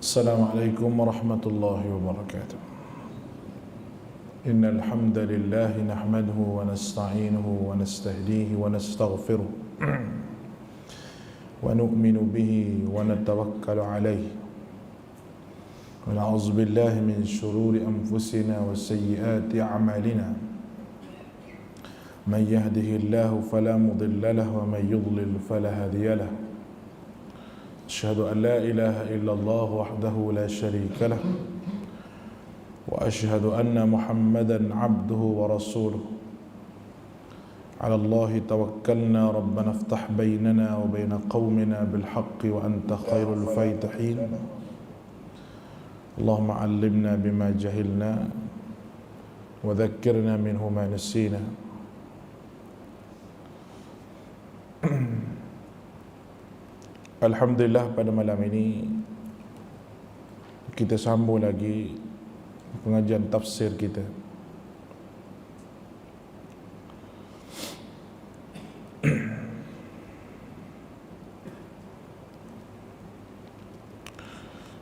Assalamualaikum warahmatullahi wabarakatuh. Innal hamdalillah nahmaduhu wa nasta'inuhu wa nastahdihi wa nastaghfiruh wa nu'minu bihi wa natawakkalu alayhi wa na'udzu billahi min shururi anfusina wa sayyiati a'malina. Man yahdihillahu fala mudilla lahu wa man yudlil fala hadiya lahu. أشهد أن لا إله إلا الله وحده لا شريك له وأشهد أن محمدا عبده ورسوله على الله توكلنا ربنا افتح بيننا وبين قومنا بالحق وأنت خير الفاتحين اللهم علمنا بما جهلنا وذكرنا منه ما نسينا. Alhamdulillah, pada malam ini kita sambung lagi pengajian tafsir kita.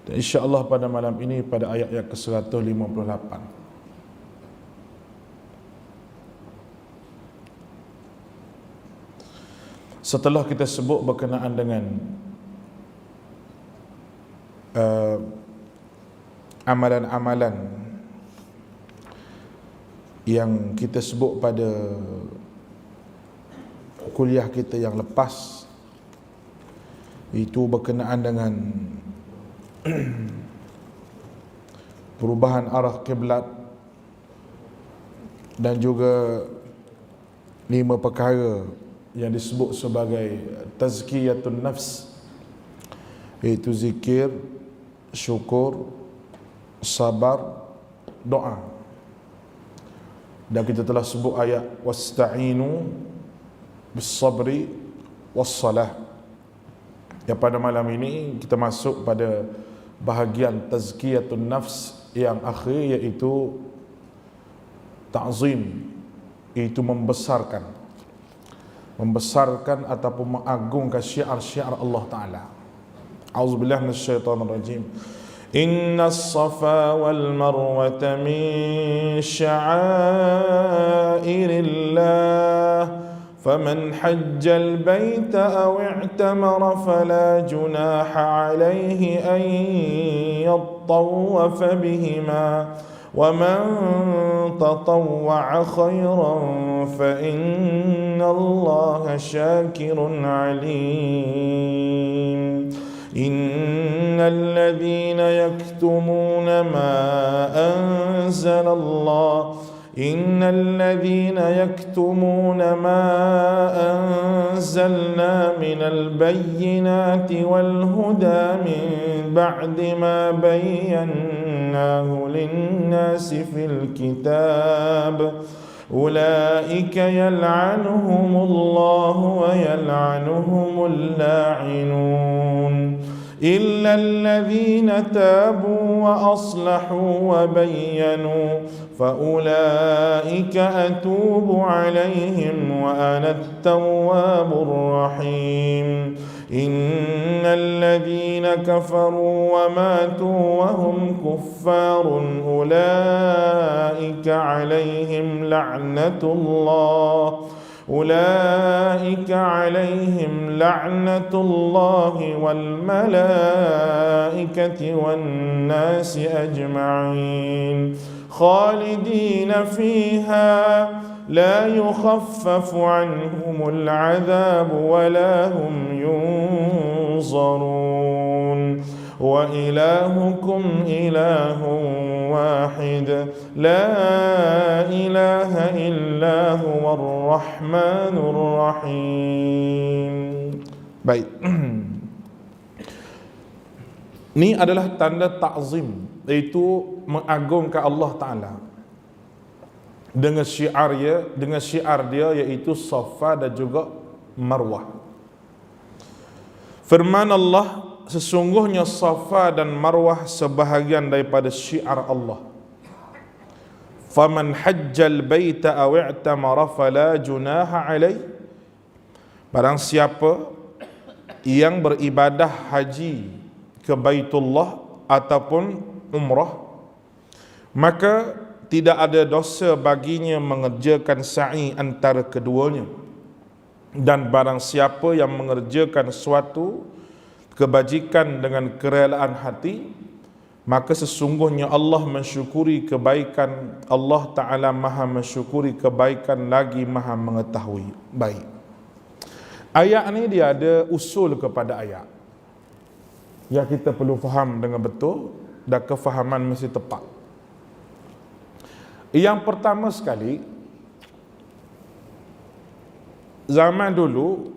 Dan insya-Allah pada malam ini pada ayat yang ke-158. Setelah kita sebut berkenaan dengan amalan-amalan yang kita sebut pada kuliah kita yang lepas, itu berkenaan dengan perubahan arah kiblat dan juga 5 perkara yang disebut sebagai tazkiyatun nafs, iaitu zikir, syukur, sabar, doa. Dan kita telah sebut ayat wasta'inu bis-sabri was-salah. Yang pada malam ini kita masuk pada bahagian tazkiyatun nafs yang akhir, iaitu ta'zim, iaitu membesarkan ataupun mengagungkan syiar-syiar Allah Ta'ala. A'udzubillahi minasyaitonir rajim. Innas safa wal marwata min sya'airillah faman hajjal baita aw i'tamara fala junaha alayhi an yattawafa bihima وَمَنْ تَطَوَّعَ خَيْرًا فَإِنَّ اللَّهَ شَاكِرٌ عَلِيمٌ إِنَّ الَّذِينَ يَكْتُمُونَ مَا أَنزَلْنَا مِنَ الْبَيِّنَاتِ وَالْهُدَى مِنْ بَعْدِ مَا بَيَّنَّاهُ لِلنَّاسِ فِي الْكِتَابِ أُولَئِكَ يَلْعَنُهُمُ اللَّهُ وَيَلْعَنُهُمُ اللاعنون إِلَّا الَّذِينَ تَابُوا وَأَصْلَحُوا وَبَيَّنُوا فَأُولَئِكَ أَتُوبُ عَلَيْهِمْ وَأَنَا التَّوَّابُ الرَّحِيمُ إِنَّ الَّذِينَ كَفَرُوا وَمَاتُوا وَهُمْ كُفَّارٌ أُولَئِكَ عليهم لعنة الله والملائكة والناس أجمعين خالدين فيها لا يخفف عنهم العذاب ولا هم ينظرون وإلهكم إله واحد لا إله إلا هو الرحمن الرحيم. Baik. Ini adalah tanda ta'zim, iaitu mengagungkan Allah Ta'ala dengan syiar dia iaitu Safa dan juga Marwah. Firman Allah, sesungguhnya Safa dan Marwah sebahagian daripada syiar Allah. Faman hajjal baita aw i'tamara fala junaha alaih. Barang siapa yang beribadah haji ke Baitullah ataupun umrah, maka tidak ada dosa baginya mengerjakan sa'i antara keduanya. Dan barang siapa yang mengerjakan suatu kebajikan dengan kerelaan hati, maka sesungguhnya Allah mensyukuri kebaikan. Allah Ta'ala maha mensyukuri kebaikan lagi maha mengetahui. Baik, ayat ni dia ada usul kepada ayat yang kita perlu faham dengan betul, dan kefahaman mesti tepat. Yang pertama sekali, zaman dulu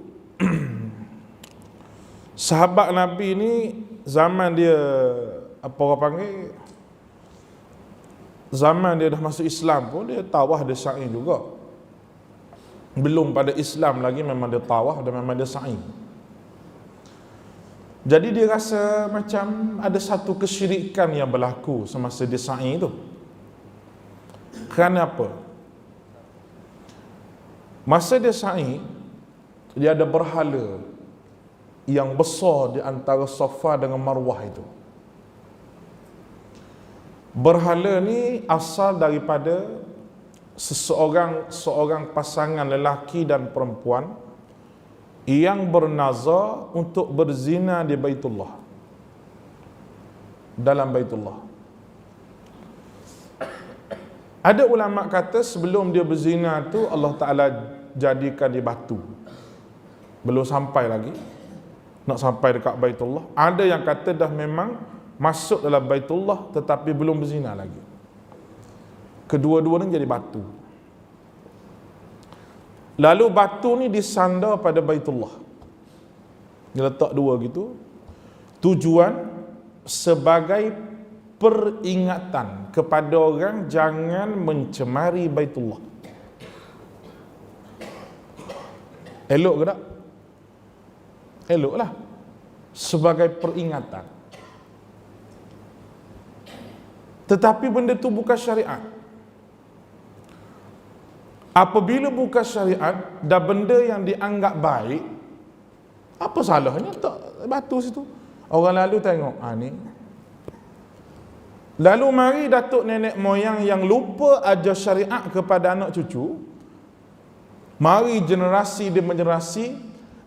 sahabat Nabi ni, zaman dia apa orang panggil, zaman dia dah masuk Islam pun dia tawaf, dia sa'i juga. Belum pada Islam lagi memang dia tawaf dan memang dia sa'i. Jadi dia rasa macam ada satu kesyirikan yang berlaku semasa dia sa'i tu. Kerana apa? Masa dia sa'i, dia ada berhala yang besar di antara Safa dengan Marwah itu. Berhala ni asal daripada seorang pasangan lelaki dan perempuan yang bernazar untuk berzina di Baitullah, dalam Baitullah. Ada ulama kata sebelum dia berzina tu Allah Ta'ala jadikan dia batu. Belum sampai lagi nak sampai dekat Baitullah. Ada yang kata dah memang masuk dalam Baitullah tetapi belum berzina lagi. Kedua-dua ni jadi batu. Lalu batu ni disandar pada Baitullah. Dia letak dua gitu. Tujuan sebagai peringatan kepada orang jangan mencemari Baitullah. Elok ke tak? Eloklah. Sebagai peringatan. Tetapi benda tu bukan syariat. Apabila bukan syariat dan benda yang dianggap baik, apa salahnya tak batu situ? Orang lalu tengok, ni. Lalu mari datuk nenek moyang yang lupa ajar syariat kepada anak cucu, mari generasi demi generasi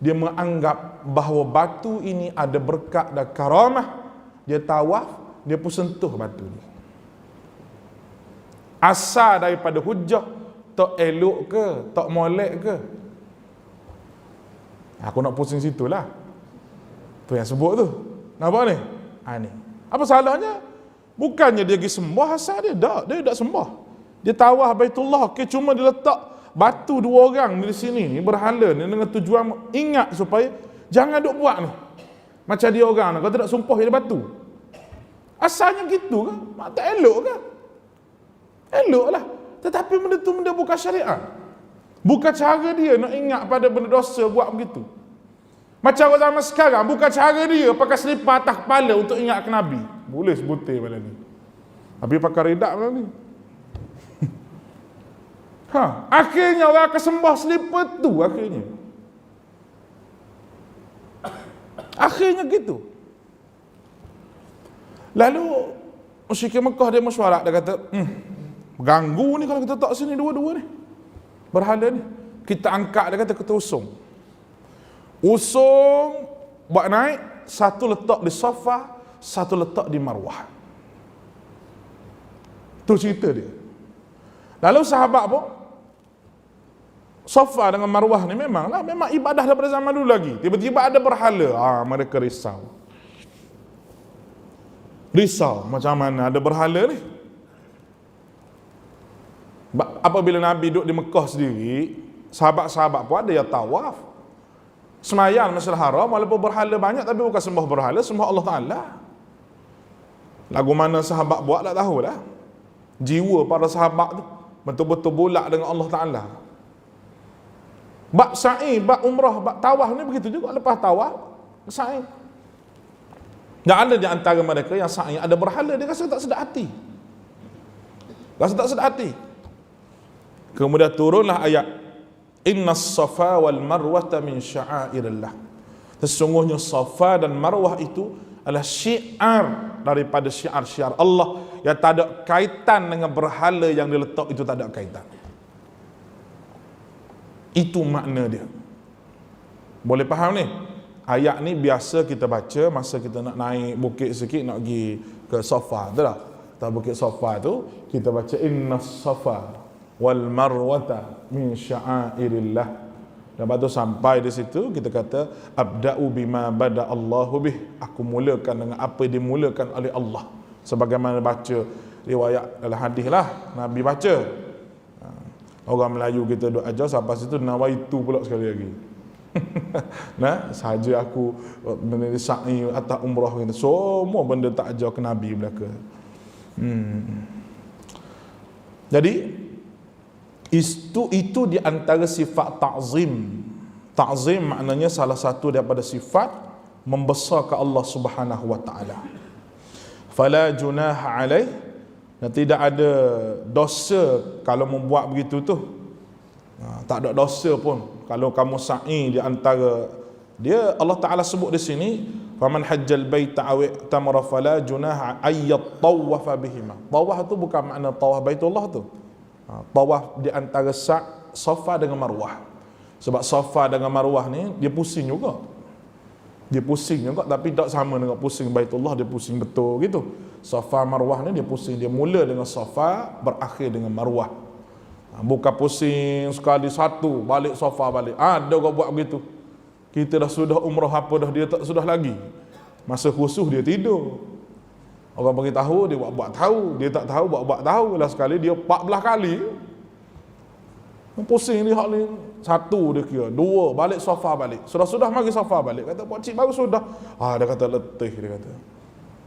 dia menganggap bahawa batu ini ada berkat dan karamah. Dia tawaf, dia pun sentuh batu ni. Asal daripada hujah, tak elok ke, tak molek ke? Aku nak pusing situ lah. Tu yang sebut tu. Nampak ni? Ni. Apa salahnya? Bukannya dia pergi sembah asal dia. Dia tak sembah. Dia tawaf Baitullah. Cuma dia letak batu dua orang di sini ni, berhala ni, dengan tujuan ingat supaya jangan duk buat ni. Macam dia orang ni, kalau tak sumpah dia batu. Asalnya gitu kan? Tak elok kan? Elok lah. Tetapi benda tu benda bukan syariat. Bukan cara dia nak ingat pada benda dosa buat begitu. Macam orang zaman sekarang, bukan cara dia pakai selipar atas kepala untuk ingat ke Nabi. Boleh sebutir pada ni. Habis pakai redak pada ni. Akhirnya orang akan sembah selipar tu akhirnya. Akhirnya gitu. Lalu musyrikin Mekah dia mesyuarat, dia kata, ganggu ni kalau kita tak sini dua-dua ni. Berhala ni. Kita angkat, dia kata kita usung. Usung, buat naik, satu letak di Safa, satu letak di Marwah. Tu cerita dia. Lalu sahabat pun, Safa dengan Marwah ni memang ibadah daripada zaman dulu lagi. Tiba-tiba ada berhala, mereka risau. Risau, macam mana ada berhala ni? Apabila Nabi duduk di Mekah sendiri, sahabat-sahabat pun ada yang tawaf, semayang Masjidil Haram, walaupun berhala banyak tapi bukan sembah berhala, sembah Allah Ta'ala. Lagu mana sahabat buat tak tahu dah. Jiwa para sahabat tu betul-betul bolak dengan Allah Ta'ala. Bab sa'i, bab umrah, bab tawaf ni begitu juga. Lepas tawaf, sa'i. Dan ada di antara mereka yang sa'i ada berhala, dia rasa tak sedap hati. Rasa tak sedap hati. Kemudian turunlah ayat, Innas Safa wal Marwata min sya'airillah. Sesungguhnya Safa dan Marwah itu adalah syiar daripada syiar-syiar Allah yang tak ada kaitan dengan berhala yang diletak itu, tak ada kaitan. Itu makna dia. Boleh faham ni? Ayat ni biasa kita baca masa kita nak naik bukit sikit, nak pergi ke Safa, betul tak? Atas bukit Safa tu kita baca innas safa wal marwata min sya'airillah. Lepas tu sampai di situ kita kata abda'u bima bada Allahu bih, aku mulakan dengan apa yang dimulakan oleh Allah. Sebagaimana baca riwayat dalam hadis lah Nabi baca. Orang Melayu kita duk ajar sampai situ nawaitu pula sekali lagi. Nah, sahaja aku benda sa'i atau umrah kita, semua benda tak ajar ke Nabi belaka. Jadi itu di antara sifat ta'zim. Ta'zim maknanya salah satu daripada sifat membesarkan Allah Subhanahu wa taala. Fala junaha alaih, dan tidak ada dosa kalau membuat begitu tu. Tak ada dosa pun kalau kamu sa'i di antara dia. Allah Taala sebut di sini faman hajjal baita aw tamara fala junaha ayyat tawafa bihima. Tawaf tu bukan makna tawaf Baitullah tu. Tawaf di antara Safa dengan Marwah. Sebab Safa dengan Marwah ni dia pusing juga. Dia pusing juga, tapi tak sama dengan pusing Baitullah, dia pusing betul gitu. Safa Marwah ni dia pusing, dia mula dengan Safa, berakhir dengan Marwah. Bukan pusing sekali satu balik Safa balik. Ada orang buat begitu. Kita dah sudah umrah apa dah, dia tak sudah lagi. Masa khusus dia tidur. Orang bagi tahu dia buat tahu, dia tak tahu buat tahu. Lah sekali dia 14 kali. Pusing dia hak ni. Satu dia kira, dua balik Safa balik. Sudah mari Safa balik. Kata pak cik baru sudah. Dia kata letih, dia kata.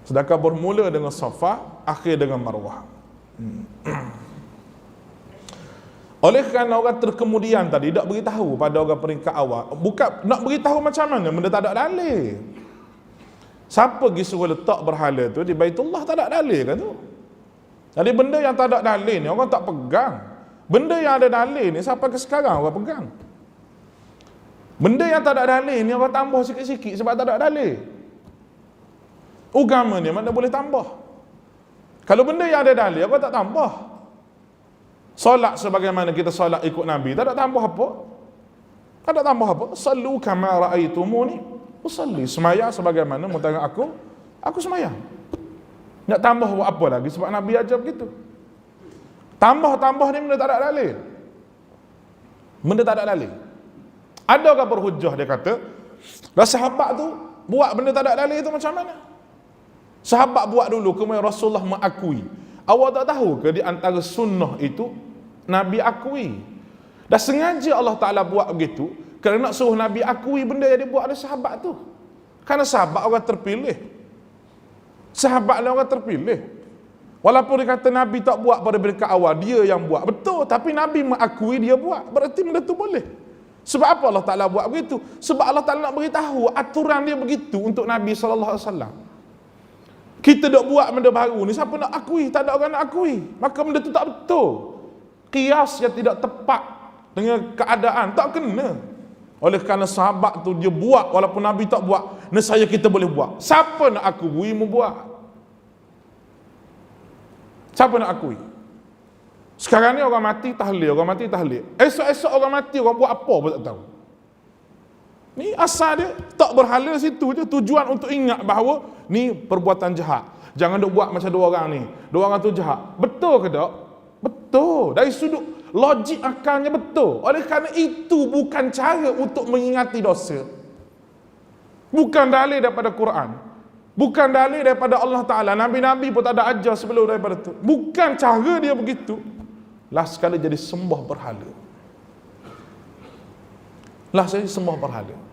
Sedangkan bermula dengan Safa, akhir dengan Marwah. Oleh kerana orang terkemudian tadi tak beritahu pada orang peringkat awal, bukan nak beritahu macam mana benda tak ada dalil. Siapa pergi suruh letak berhala tu di Baitullah, tak ada dalil kan tu. Jadi benda yang tak ada dalil ni orang tak pegang. Benda yang ada dalil ni sampai ke sekarang orang pegang. Benda yang tak ada dalil ni orang tambah sikit-sikit sebab tak ada dalil. Agama ni mana boleh tambah. Kalau benda yang ada dalil orang tak tambah. Solat sebagaimana kita solat ikut Nabi, tak ada tambah apa. Tak ada tambah apa. Sallu kama ra'aitumuni usalli. Semaya sebagaimana mu tengok aku semaya. Nak tambah buat apa lagi sebab Nabi ajar begitu. Tambah-tambah ni benda tak ada dalil. Benda tak ada dalil. Ada orang berhujah, dia kata, dah sahabat tu buat benda tak ada dalil tu macam mana? Sahabat buat dulu, kemudian Rasulullah mengakui. Awak tak tahu ke di antara sunnah itu Nabi akui. Dah sengaja Allah Ta'ala buat begitu kerana nak suruh Nabi akui benda yang dia buat oleh sahabat tu. Kerana sahabat orang terpilih. Sahabat orang terpilih. Walaupun dia kata Nabi tak buat pada mereka awal, dia yang buat. Betul, tapi Nabi mengakui dia buat. Berarti benda tu boleh. Sebab apa Allah Ta'ala buat begitu? Sebab Allah Ta'ala nak beritahu aturan dia begitu untuk Nabi SAW. Kita dah buat benda baru ni, siapa nak akui? Tak ada orang nak akui. Maka benda tu tak betul. Qiyas yang tidak tepat dengan keadaan tak kena. Oleh kerana sahabat tu dia buat walaupun Nabi tak buat, nescaya kita boleh buat. Siapa nak akui mu buat? Siapa nak akui? Sekarang ni orang mati tahlil, orang mati tahlil. Esok-esok orang mati orang buat apa pun tak tahu. Ni asal dia tak berhala situ je, tujuan untuk ingat bahawa ni perbuatan jahat. Jangan duk buat macam dua orang ni. Dua orang tu jahat. Betul ke tak? Betul. Dari sudut logik akalnya betul. Oleh kerana itu bukan cara untuk mengingati dosa. Bukan dalil daripada Quran. Bukan dalil daripada Allah Ta'ala. Nabi-Nabi pun tak ada ajar sebelum daripada itu. Bukan cara dia begitu. Last sekali jadi sembah berhala. Last sekali sembah berhala.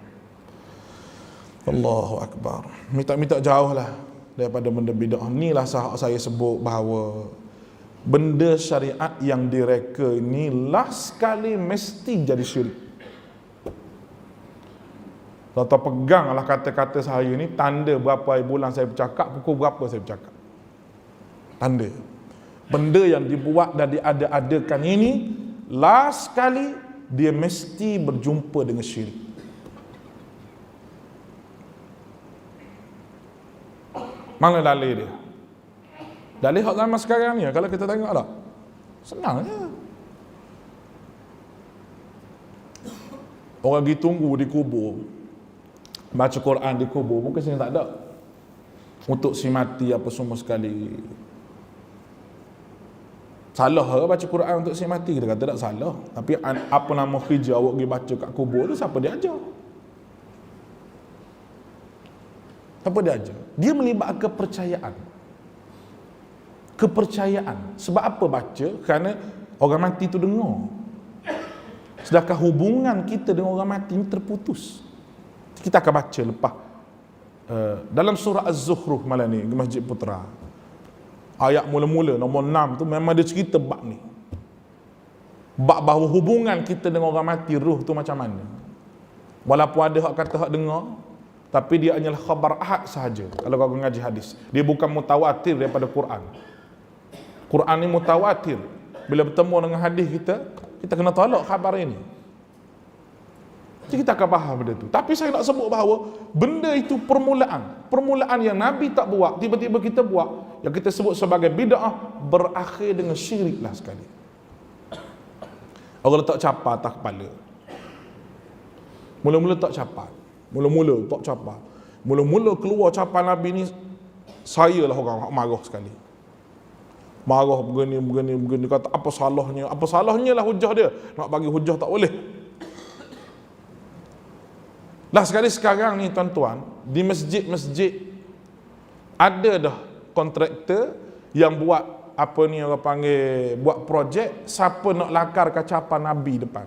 Allahu Akbar. Minta jauh lah daripada benda bid'ah. Inilah saya sebut bahawa benda syariat yang direka ini last sekali mesti jadi syirik. Kalau peganglah kata-kata saya ni, tanda berapa bulan saya bercakap, pukul berapa saya bercakap. Tanda. Benda yang dibuat dan diada-adakan ini last sekali dia mesti berjumpa dengan syirik. Mana dalil dia? Dalil hak zaman sekarang ni, kalau kita tengok tak, senang je. Orang pergi tunggu di kubur, baca Quran di kubur, mungkin sini tak ada. Untuk si mati apa semua sekali. Salah ke baca Quran untuk si mati? Kita kata tak salah. Tapi apa nama kerja awak pergi baca kat kubur tu, siapa dia ajar? Siapa dia ajar? Dia melibatkan kepercayaan. Kepercayaan. Sebab apa baca? Kerana orang mati tu dengar. Sedangkan hubungan kita dengan orang mati ni terputus. Kita akan baca lepas dalam surah Az-Zukhruf malam ni di Masjid Putra. Ayat mula-mula nombor 6 tu memang dia cerita bab ni. Bab bahawa hubungan kita dengan orang mati, ruh tu macam mana. Walaupun ada hak kata hak dengar, tapi dia hanyalah khabar ahad sahaja. Kalau kau ngaji hadis, dia bukan mutawatir daripada Quran. Quran ni mutawatir. Bila bertemu dengan hadis kita kena tolak khabar ini. Jadi kita akan faham benda tu. Tapi saya nak sebut bahawa benda itu permulaan yang Nabi tak buat, tiba-tiba kita buat, yang kita sebut sebagai bid'ah, berakhir dengan syirik lah sekali. Orang letak capa atas kepala. Mula-mula tak capa. Mula-mula keluar capa Nabi ni, saya lah orang marah sekali. Marah begini, kata apa salahnya lah hujah dia. Nak bagi hujah tak boleh. Lah sekali sekarang ni tuan-tuan, di masjid-masjid ada dah kontraktor yang buat apa ni orang panggil, buat projek siapa nak lakar kacapan Nabi depan.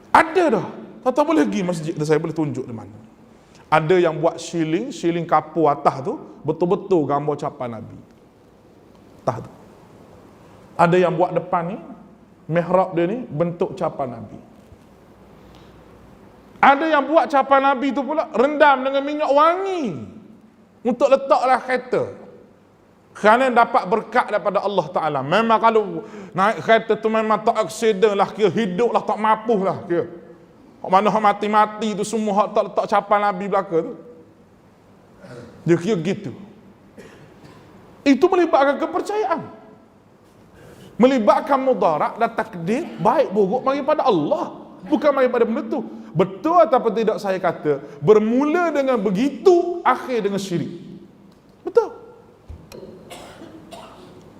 Ada dah. Tak boleh pergi masjid, saya boleh tunjuk di mana. Ada yang buat shilling kapur atas tu betul-betul gambar capan Nabi. Atas tu. Ada yang buat depan ni, mihrab dia ni bentuk capan Nabi. Ada yang buat capan Nabi tu pula rendam dengan minyak wangi untuk letaklah kereta. Kerana dapat berkat daripada Allah Ta'ala. Memang kalau naik kereta tu memang tak aksiden lah, kira hidup lah, tak mampu lah kira. Mana orang mati-mati tu semua tak letak capan Nabi belaka tu. Dia kira gitu. Itu melibatkan kepercayaan. Melibatkan mudarat dan takdir, baik buruk mari pada Allah, bukan mari pada benda tu. Betul atau tidak saya kata, bermula dengan begitu, akhir dengan syirik. Betul.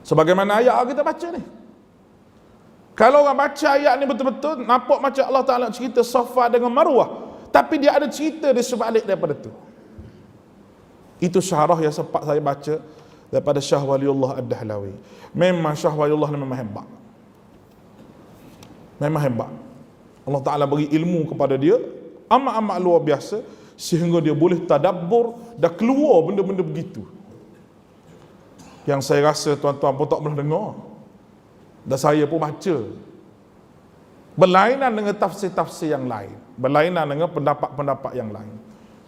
Sebagaimana ayat kita baca ni. Kalau orang baca ayat ni betul-betul, nampak macam Allah Ta'ala cerita Safa dengan Marwah. Tapi dia ada cerita di sebalik daripada tu. Itu syarah yang sempat saya baca daripada Syah Waliullah Ad-Dahlawi. Memang Syah Waliullah ni memang hebat. Memang hebat. Allah Ta'ala beri ilmu kepada dia amat-amat luar biasa, sehingga dia boleh tadabbur dan keluar benda-benda begitu. Yang saya rasa tuan-tuan pun tak pernah dengar. Dan saya pun baca. Berlainan dengan tafsir-tafsir yang lain. Berlainan dengan pendapat-pendapat yang lain.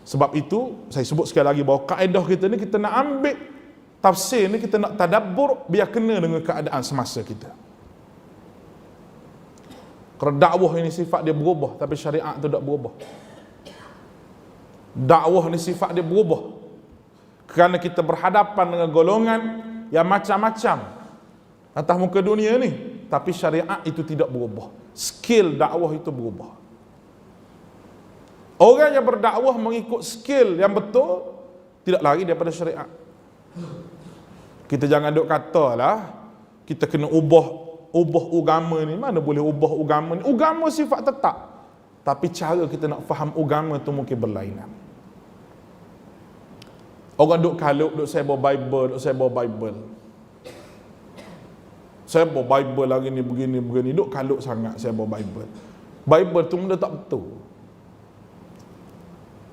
Sebab itu, saya sebut sekali lagi bahawa kaedah kita ni, kita nak ambil tafsir ni, kita nak tadabbur biar kena dengan keadaan semasa kita. Kerana dakwah ini sifat dia berubah, tapi syariat tu tak berubah. Dakwah ni sifat dia berubah. Kerana kita berhadapan dengan golongan yang macam-macam atas muka dunia ni, tapi syariat itu tidak berubah. Skill dakwah itu berubah. Orang yang berdakwah mengikut skill yang betul tidak lari daripada syariat. Kita jangan duk katalah kita kena ubah agama ni. Mana boleh ubah agama ni? Agama sifat tetap, tapi cara kita nak faham agama tu mungkin berlainan. Orang duk kalut, duk saya bawa Bible, saya bawa Bible lagi ni begini, duk kalut sangat saya bawa Bible. Bible tu benda tak betul.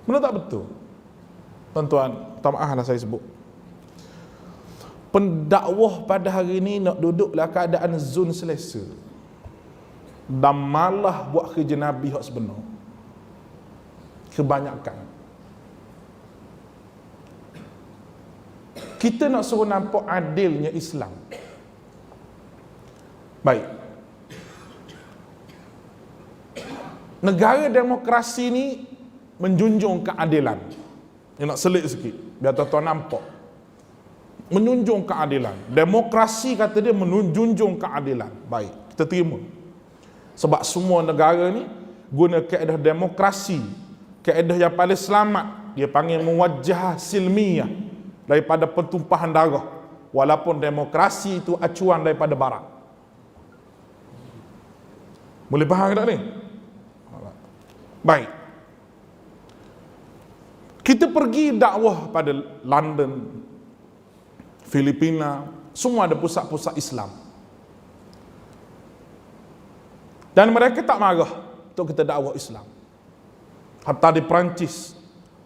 Benda tak betul. Tuan-tuan, tak maaf lah saya sebut. Pendakwah pada hari ni nak duduklah keadaan zon selesa. Dan malah buat kerja Nabi hak sebenar. Kebanyakan. Kita nak suruh nampak adilnya Islam. Baik. Negara demokrasi ni menjunjung keadilan. Dia nak selit sikit biar tuan-tuan nampak. Menjunjung keadilan. Demokrasi kata dia menjunjung keadilan. Baik, kita terima. Sebab semua negara ni guna kaedah demokrasi, kaedah yang paling selamat. Dia panggil muwajjah silmiyah, daripada pertumpahan darah. Walaupun demokrasi itu acuan daripada barat. Boleh faham tak ni? Baik. Kita pergi dakwah pada London, Filipina, semua ada pusat-pusat Islam. Dan mereka tak marah untuk kita dakwah Islam. Hatta di Perancis,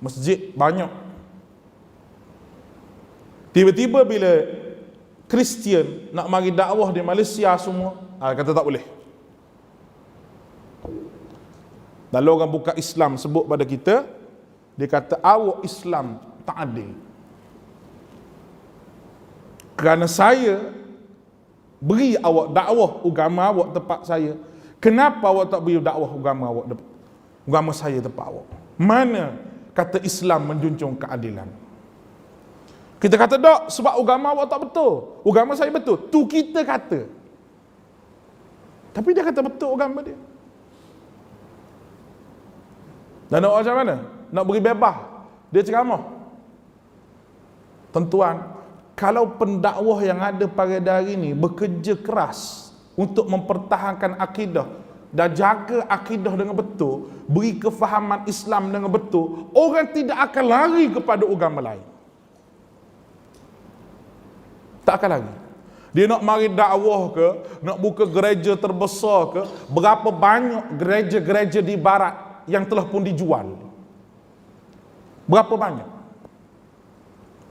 masjid banyak. Tiba-tiba bila Kristian nak mari dakwah di Malaysia semua, kata tak boleh. Lalu orang buka Islam sebut pada kita, dia kata awak Islam tak adil. Kerana saya beri awak dakwah agama awak tempat saya, kenapa awak tak beri dakwah agama saya tempat awak? Mana kata Islam menjunjung keadilan? Kita kata tak, sebab agama awak tak betul, agama saya betul. Tu kita kata. Tapi dia kata betul agama dia. Dan nak macam mana? Nak beri bebas, dia ceramah. Tuan-tuan, kalau pendakwah yang ada pada hari ini bekerja keras untuk mempertahankan akidah dan jaga akidah dengan betul, beri kefahaman Islam dengan betul, orang tidak akan lari kepada agama lain. Tak akan lari. Dia nak mari dakwah ke, nak buka gereja terbesar ke, berapa banyak gereja-gereja di barat yang telah pun dijual. Berapa banyak?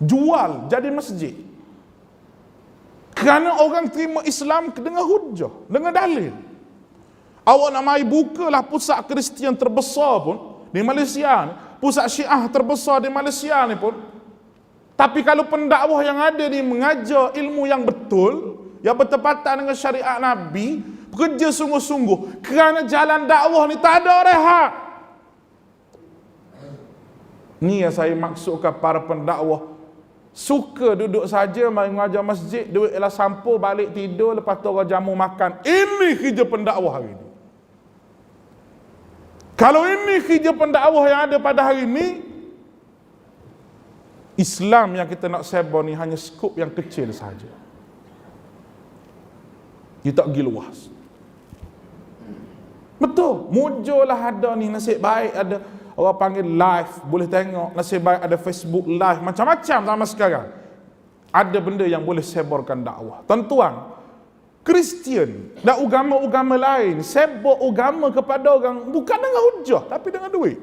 Jual jadi masjid. Kerana orang terima Islam dengan hujah, dengan dalil. Awak nak mari bukalah pusat Kristian terbesar pun di Malaysia ni, pusat Syiah terbesar di Malaysia ni pun, tapi kalau pendakwah yang ada ni mengajar ilmu yang betul, yang bertepatan dengan syariat Nabi, bekerja sungguh-sungguh, kerana jalan dakwah ni tak ada rehat. Ni yang saya maksudkan para pendakwah suka duduk saja mari mengajar masjid, duit ialah sampul, balik tidur, lepas tu orang jamu makan. Ini kerja pendakwah hari ini. Kalau ini kerja pendakwah yang ada pada hari ini, Islam yang kita nak sebar ni hanya skop yang kecil saja. Dia tak pergi luas. Betul, muncul lah ada ni, nasib baik ada orang panggil live, boleh tengok, nasib baik ada Facebook live, macam-macam sama sekarang. Ada benda yang boleh sebarkan dakwah. Tuan-tuan, Kristian dan agama-agama lain sebar agama kepada orang bukan dengan hujah, tapi dengan duit.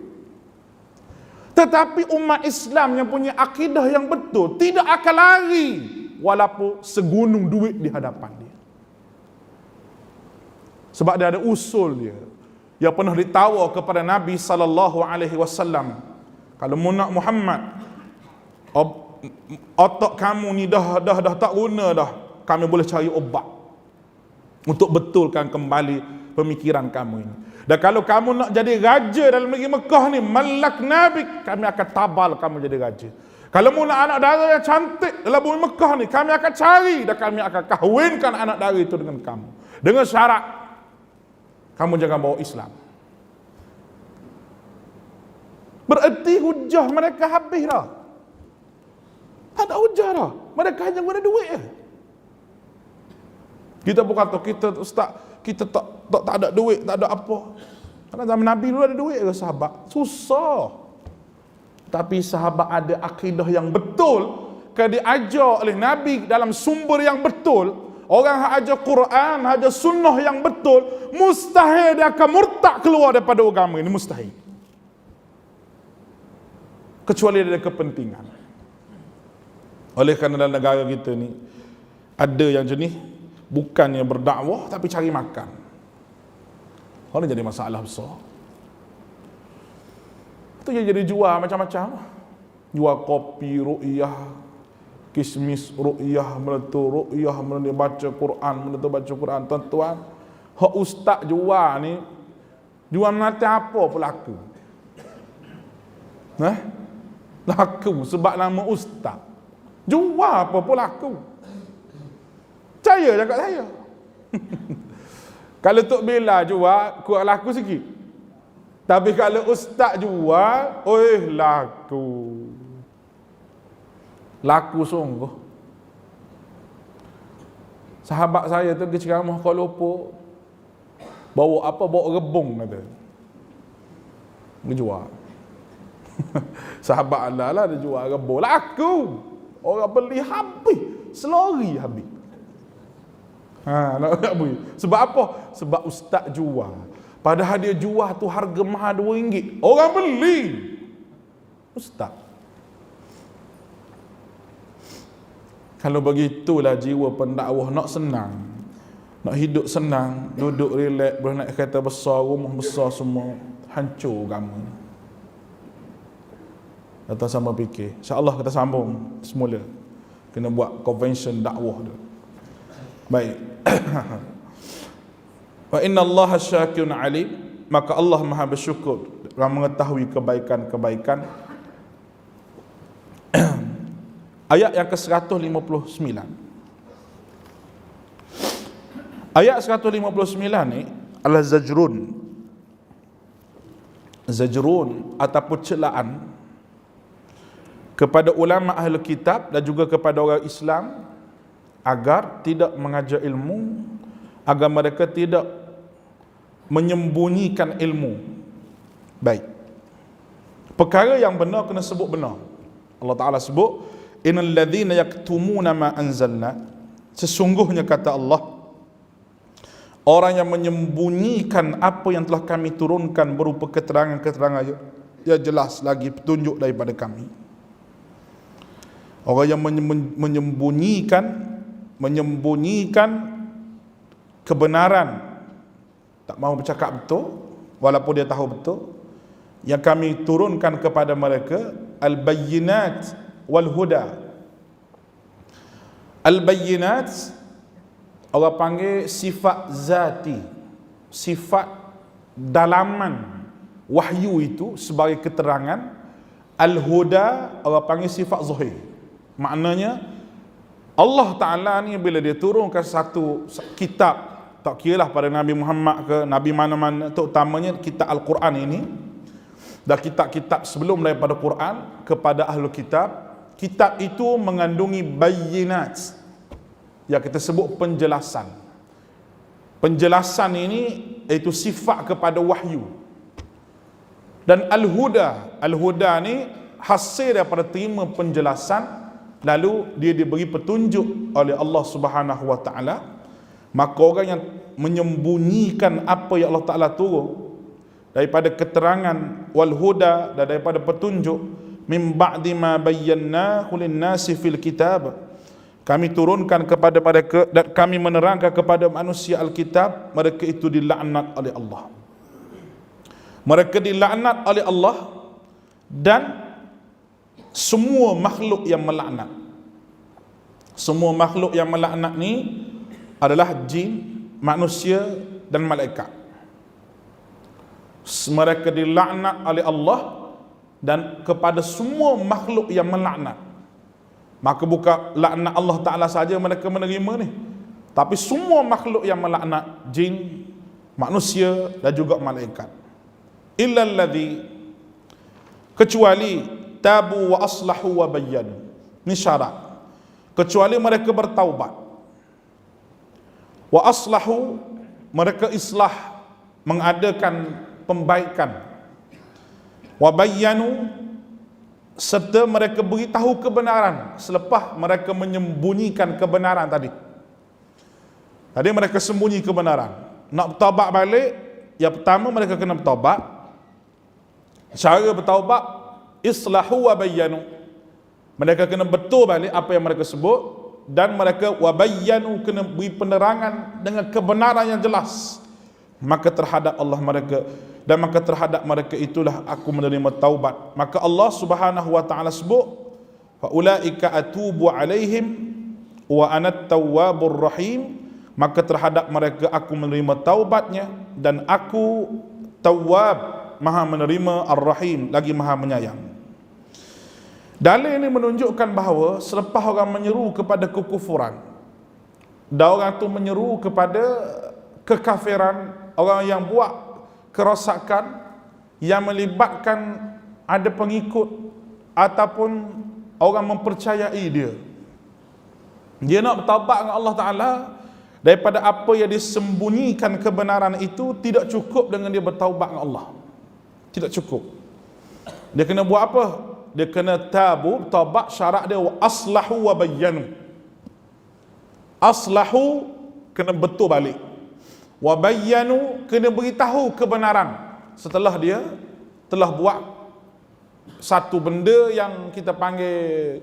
Tetapi umat Islam yang punya akidah yang betul tidak akan lari walaupun segunung duit di hadapan dia. Sebab dia ada usul dia. Yang pernah ditawar kepada Nabi SAW. Kalau mu nak Muhammad, otak kamu ni dah tak guna dah, kami boleh cari obat untuk betulkan kembali pemikiran kamu ini. Dan kalau kamu nak jadi raja dalam negeri Mekah ni, malak Nabi, kami akan tabal kamu jadi raja. Kalau mu nak anak dara yang cantik dalam bumi Mekah ni, kami akan cari dan kami akan kahwinkan anak dara itu dengan kamu. Dengan syarat kamu jangan bawa Islam. Bererti hujah mereka habis dah. Tak ada hujah dah. Mereka hanya guna duit je. Kita pun kata, kita ustaz, kita tak ada duit, tak ada apa. Karena zaman Nabi dulu ada duit ke sahabat? Susah. Tapi sahabat ada akidah yang betul, kerana diajar oleh Nabi dalam sumber yang betul. Orang yang ajar Quran, ajar sunnah yang betul, mustahil dia akan murtad keluar daripada agama ini, mustahil. Kecuali ada kepentingan. Oleh kerana dalam negara kita ni ada yang jenis bukannya berdakwah tapi cari makan. Ini jadi masalah besar. Itu jadi jual macam-macam. Jual kopi ru'yah, kismis ru'yah, meletup ru'yah, meletup baca Quran, meletup baca Quran. Tuan-tuan, hak ustaz jual ni jual nanti apa pelaku? Laku sebab nama ustaz. Jual apa pun laku. Percaya cakap saya. Kalau Tok Bila jual, kuat laku sikit. Tapi kalau ustaz jual, laku. Laku sungguh. Sahabat saya tu pergi ceramah Kuala Lumpur. Bawa rebung kata. Dia jual. Sahabat Allah lah dia jual rebung. Laku. Orang beli habis. Selori habis. Nak beli. Sebab apa? Sebab ustaz jual. Padahal dia jual tu harga mahal RM2. Orang beli. Ustaz. Kalau begitulah jiwa pendakwah nak senang. Nak hidup senang, duduk relax, boleh naik kereta besar, rumah besar semua. Hancur agama ni. Datang sama fikir. InsyaAllah kita sambung semula. Kena buat convention dakwah tu. Baik. Wa inna Allaha syakirun alim. Maka Allah Maha bersyukur dan mengetahui kebaikan-kebaikan. Ayat yang ke-159. Ayat 159 ni adalah zajrun. Zajrun ataupun celaan kepada ulama ahli kitab dan juga kepada orang Islam agar tidak mengajar ilmu, agar mereka tidak menyembunyikan ilmu. Baik. Perkara yang benar kena sebut benar. Allah Ta'ala sebut, innal ladzina yaktumuna ma anzalna, sesungguhnya kata Allah, orang yang menyembunyikan apa yang telah kami turunkan berupa keterangan-keterangan yang jelas lagi petunjuk daripada kami. Orang yang menyembunyikan kebenaran, tak mahu bercakap betul walaupun dia tahu betul, yang kami turunkan kepada mereka al-bayyinat wal huda. Al-bayyinat orang panggil sifat zati, sifat dalaman wahyu itu sebagai keterangan. Al-huda orang panggil sifat zahir. Maknanya Allah Ta'ala ni bila dia turunkan satu kitab, tak kiralah pada Nabi Muhammad ke Nabi mana-mana, terutamanya kitab Al-Quran ini dan kitab-kitab sebelum daripada Quran kepada ahli kitab, kitab itu mengandungi bayyinat, yang kita sebut penjelasan. Penjelasan ini iaitu sifat kepada wahyu. Dan al-huda, al-huda ni hasil daripada terima penjelasan, lalu dia diberi petunjuk oleh Allah Subhanahu wa taala. Maka orang yang menyembunyikan apa yang Allah Taala turun daripada keterangan wal huda dan daripada petunjuk, min ba'di ma bayyanahu lin-nasi fil kitab, kami turunkan kepada mereka dan kami menerangkan kepada manusia Alkitab, mereka itu dilaknat oleh Allah. Mereka dilaknat oleh Allah dan semua makhluk yang melaknat. Semua makhluk yang melaknat ni adalah jin, manusia dan malaikat. Mereka dilaknat oleh Allah dan kepada semua makhluk yang melaknat. Maka bukan laknat Allah Ta'ala saja mereka menerima ni, tapi semua makhluk yang melaknat, jin, manusia dan juga malaikat. Illa alladhi, kecuali tabu wa aslahu wa bayyanu. Ini syarat. Kecuali mereka bertaubat. Wa aslahu, mereka islah, mengadakan pembaikan. Wa bayyanu, serta mereka beritahu kebenaran selepas mereka menyembunyikan kebenaran tadi. Tadi mereka sembunyi kebenaran. Nak bertaubat balik, yang pertama mereka kena bertaubat. Cara bertaubat, islahu wa bayyanu. Mereka kena betul balik apa yang mereka sebut, dan mereka wa bayyanu, kena beri penerangan dengan kebenaran yang jelas. Maka terhadap Allah mereka, dan maka terhadap mereka itulah aku menerima taubat. Maka Allah Subhanahu wa taala sebut, fa ulaika atubu alaihim wa anat tawwabur rahim. Maka terhadap mereka aku menerima taubatnya, dan aku tawwab, maha menerima, ar-rahim, lagi maha menyayang. Dalil ini menunjukkan bahawa selepas orang menyeru kepada kekufuran dan orang tu menyeru kepada kekafiran, orang yang buat kerosakan yang melibatkan ada pengikut ataupun orang mempercayai dia nak bertaubat dengan Allah Ta'ala daripada apa yang disembunyikan kebenaran itu, tidak cukup dengan dia bertaubat dengan Allah. Tidak cukup. Dia kena buat apa? Dia kena taubat. Syarat dia aslahu wa bayyanu. Aslahu kena betul balik, wa bayyanu kena beritahu kebenaran setelah dia telah buat satu benda yang kita panggil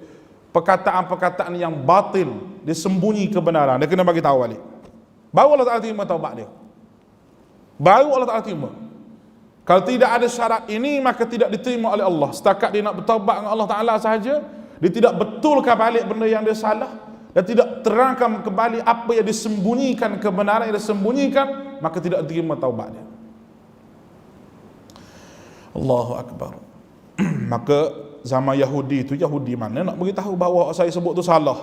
perkataan-perkataan yang batil, dia sembunyi kebenaran, dia kena bagi tahu balik. Baru Allah Ta'ala terima taubat dia. Baru Allah Ta'ala terima. Kalau tidak ada syarat ini, maka tidak diterima oleh Allah. Setakat dia nak bertaubat dengan Allah Ta'ala sahaja, dia tidak betulkan balik benda yang dia salah, dan tidak terangkan kembali apa yang disembunyikan, kebenaran yang disembunyikan, maka tidak diterima taubat dia. Allahu Akbar. Maka zaman Yahudi tu, Yahudi mana nak beritahu bahawa saya sebut tu salah,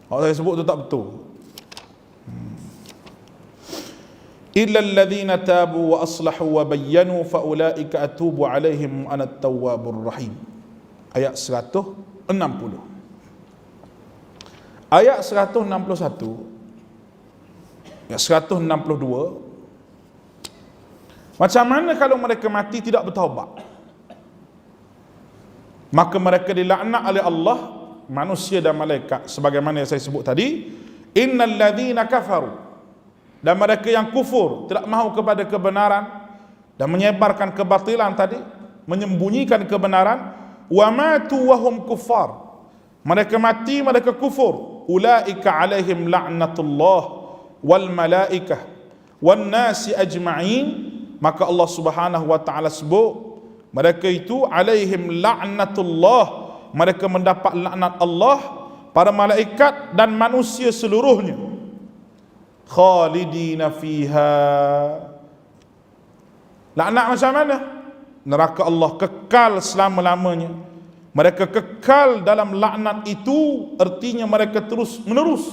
saya sebut tu tak betul. Illa alladhina tabu wa aslahu wa bayyanu fa ulaika atubu alaihim ana at-tawwabur rahim. Ayat 160. Ayat 161, ayat 162. Macam mana kalau mereka mati tidak bertaubat? Maka mereka dilaknat oleh Allah, manusia dan malaikat, sebagaimana yang saya sebut tadi. Innal ladzina kafaru, dan mereka yang kufur, tidak mahu kepada kebenaran dan menyebarkan kebatilan tadi, menyembunyikan kebenaran. Wa matu wa hum kuffar, mereka mati mereka kufur. Ulaika alaihim la'natullah wal malaikah wan nasi ajma'in. Maka Allah Subhanahu wa taala sebut mereka itu alaihim la'natullah, mereka mendapat laknat Allah, para malaikat dan manusia seluruhnya. Khalidina fiha, laknat macam mana? Neraka Allah, kekal selama-lamanya. Mereka kekal dalam laknat itu, artinya mereka terus menerus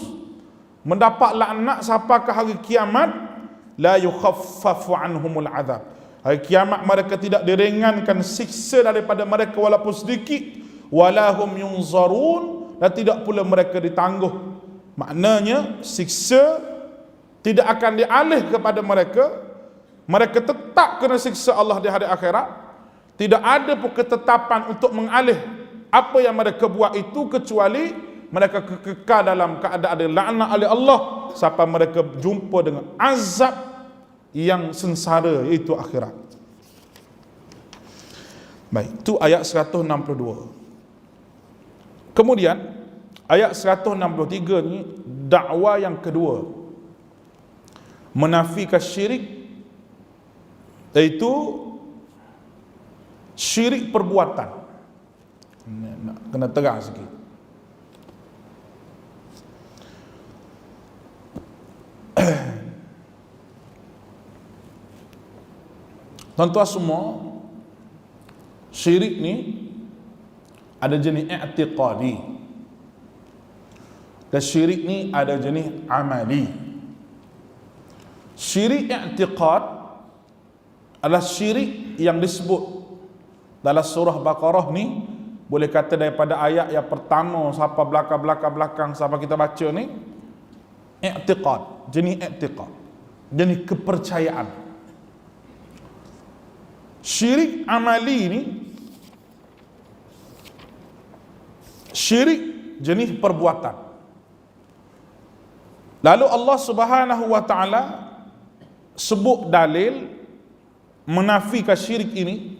mendapat laknat sampai ke hari kiamat. La yukhaffafu anhumul azab, hari kiamat mereka tidak diringankan siksa daripada mereka walaupun sedikit. Walahum yunzarun, dan tidak pula mereka ditangguh. Maknanya siksa tidak akan dialih kepada mereka. Mereka tetap kena siksa Allah di hari akhirat. Tidak ada pun ketetapan untuk mengalih apa yang mereka buat itu, kecuali mereka kekal dalam keadaan dilaknat oleh Allah sampai mereka jumpa dengan azab yang sengsara, iaitu akhirat. Baik, itu ayat 162. Kemudian ayat 163 ni dakwah yang kedua, menafikan syirik, iaitu syirik perbuatan. Nak kena terang sikit. Tuan-tuan semua, syirik ni ada jenis i'tiqadi, dan syirik ni ada jenis amali. Syirik i'tiqad adalah syirik yang disebut dalam surah Baqarah ni, boleh kata daripada ayat yang pertama sampai belakang sampai kita baca ni, i'tiqad, jenis i'tiqad, jenis kepercayaan. Syirik amali ni, syirik jenis perbuatan. Lalu Allah Subhanahu wa taala sebut dalil menafikan syirik ini.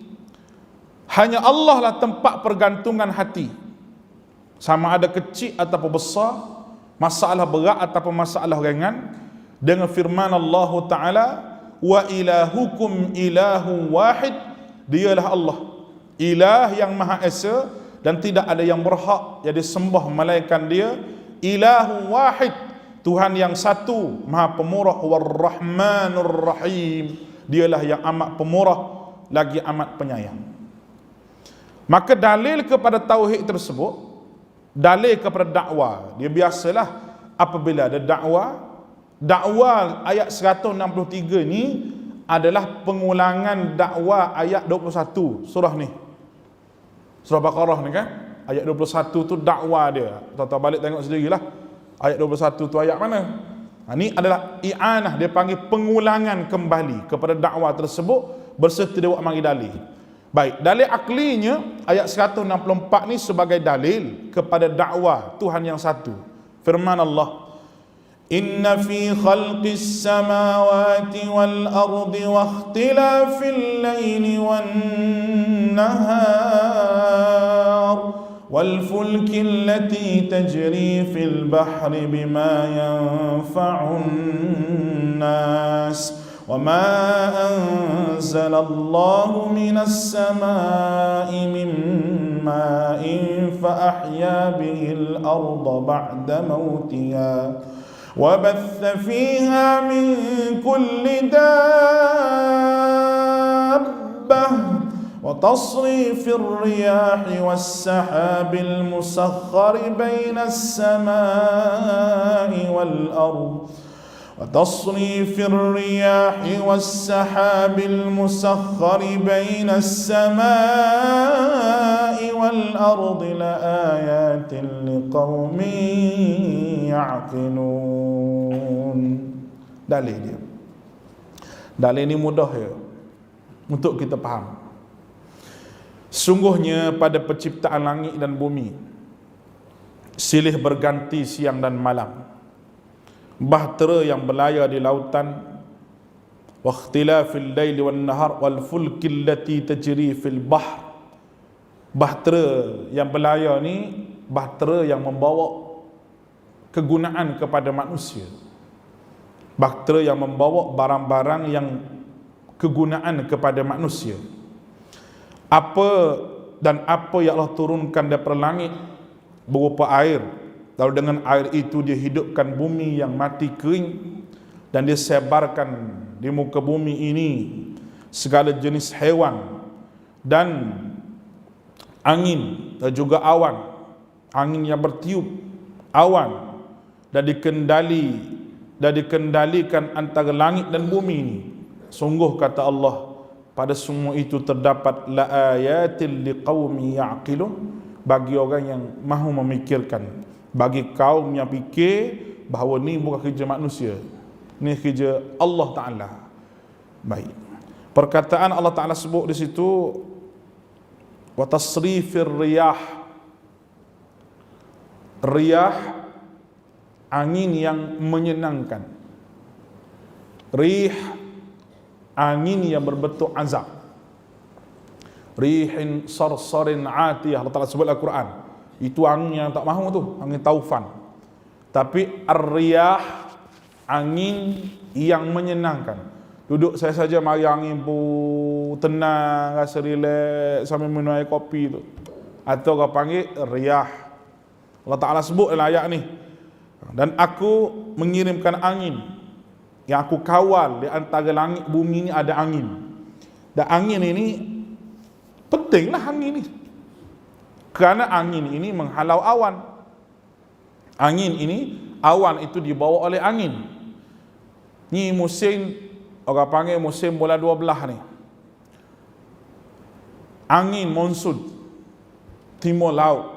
Hanya Allah lah tempat pergantungan hati, sama ada kecil ataupun besar, masalah berat ataupun masalah ringan. Dengan firman Allah Ta'ala, wa ilahukum ilahu wahid, dialah Allah, ilah yang maha esa dan tidak ada yang berhak yang disembah melainkan dia. Ilahu wahid, Tuhan yang satu, maha pemurah. War-Rahmanur Rahim, dialah yang amat pemurah lagi amat penyayang. Maka dalil kepada tauhid tersebut, dalil kepada dakwah, dia biasalah apabila ada dakwah ayat 163 ni adalah pengulangan dakwah ayat 21 surah ni. Surah Baqarah ni kan, ayat 21 tu dakwah dia. Tuan-tuan balik tengok sendirilah. Ayat 21 tu ayat mana? Ini adalah i'anah, dia panggil pengulangan kembali kepada dakwah tersebut berserta dia buat mari dalil. Baik, dalil aklinya ayat 164 ni sebagai dalil kepada dakwah Tuhan yang satu. Firman Allah, Inna fi khalqis samawati wal ardi wa ikhtilafil laili wan nahar wal fulki allati tajri fil bahri bima yanfa'un nas wa ma anzala Allahu minas samai min ma'in fa ahya bihil arda ba'da mautiha وبث فيها من كل دابة وتصريف الرياح والسحاب المسخر بين السماء والأرض وتصريف الرياح والسحاب المسخر بين السماء والأرض لآيات لقوم يعقلون. Dalil dia. Dalil ini mudah ya untuk kita faham. Sungguhnya pada penciptaan langit dan bumi, silih berganti siang dan malam, bahtera yang berlayar di lautan, wa ikhtilafil laili wan nahar wal fulki allati tajri fil bahr. Bahtera yang berlayar ni bahtera yang membawa kegunaan kepada manusia, bahtera yang membawa barang-barang yang kegunaan kepada manusia. Apa yang Allah turunkan daripada langit berupa air, lalu dengan air itu dia hidupkan bumi yang mati kering, dan dia sebarkan di muka bumi ini segala jenis haiwan dan angin dan juga awan, angin yang bertiup, awan, dan dikendalikan antara langit dan bumi ini. Sungguh kata Allah, pada semua itu terdapat la ayatil liqaumi ya'qilun, bagi orang yang mahu memikirkan, bagi kaum yang fikir bahawa ni bukan kerja manusia, ni kerja Allah Ta'ala. Baik, perkataan Allah Ta'ala sebut di situ wa tasrifir riyah. Riyah, angin yang menyenangkan. Rih, angin yang berbentuk azab. Rihin sarsarin atiyah, Allah Ta'ala sebut Al-Quran. Itu angin yang tak mahu tu, angin taufan. Tapi ar-riyah, angin yang menyenangkan. Duduk saya saja mari angin pun tenang, rasa relax sambil minum air kopi tu. Atau kau panggil riyah. Allah Ta'ala sebut dalam ayat ni, dan aku mengirimkan angin yang aku kawal di antara langit bumi ni ada angin. Dan angin ini pentinglah, angin ni kerana angin ini menghalau awan. Angin ini, awan itu dibawa oleh angin. Ni musim, orang panggil musim bulan 12 ni, angin monsun timur laut.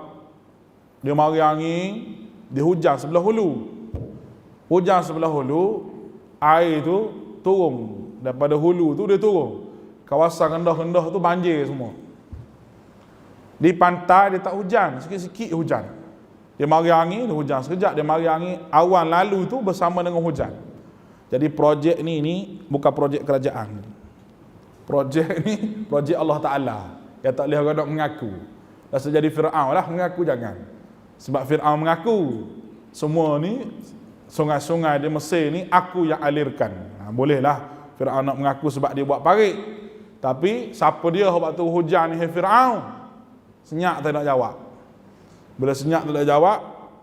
Dia mari angin, dia hujan sebelah hulu. Hujan sebelah hulu, air tu turun daripada hulu tu, dia turun. Kawasan rendah-rendah tu banjir semua. Di pantai dia tak hujan, sikit-sikit hujan. Dia mari angin, dia hujan sekejap. Dia mari angin, awan lalu tu bersama dengan hujan. Jadi projek ni bukan projek kerajaan. Projek ni projek Allah Ta'ala. Yang tak boleh orang nak mengaku. Dah jadi Fir'aun lah, mengaku jangan. Sebab Fir'aun mengaku semua ni sungai-sungai di Mesir ni aku yang alirkan. Bolehlah Fir'aun nak mengaku sebab dia buat parit. Tapi siapa dia waktu hujan ni, Fir'aun? Senyap tak nak jawab. Bila senyap tak nak jawab,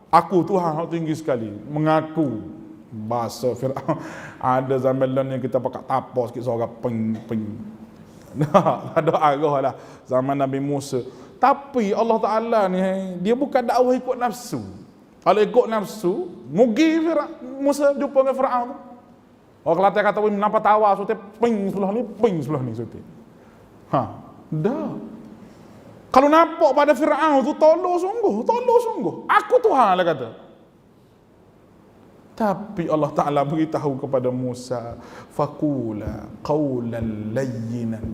aku Tuhan yang tinggi sekali, mengaku. Bahasa Fir'aun. Ada zaman lain yang kita pakai tapau sikit, suara peng. Tak ada arah lah. Zaman Nabi Musa Tapi Allah Ta'ala ni, dia bukan dakwah ikut nafsu. Kalau ikut nafsu, mugi Musa jumpa dengan Fir'aun tu. Orang Kelantan kata, kenapa tawa sote ping sebelah ni sote. Dah. Kalau nampak pada Fir'aun tu, tolong sungguh. Aku Tuhan lah kata. Tapi Allah Ta'ala beritahu kepada Musa, faqula qawlan layyinan.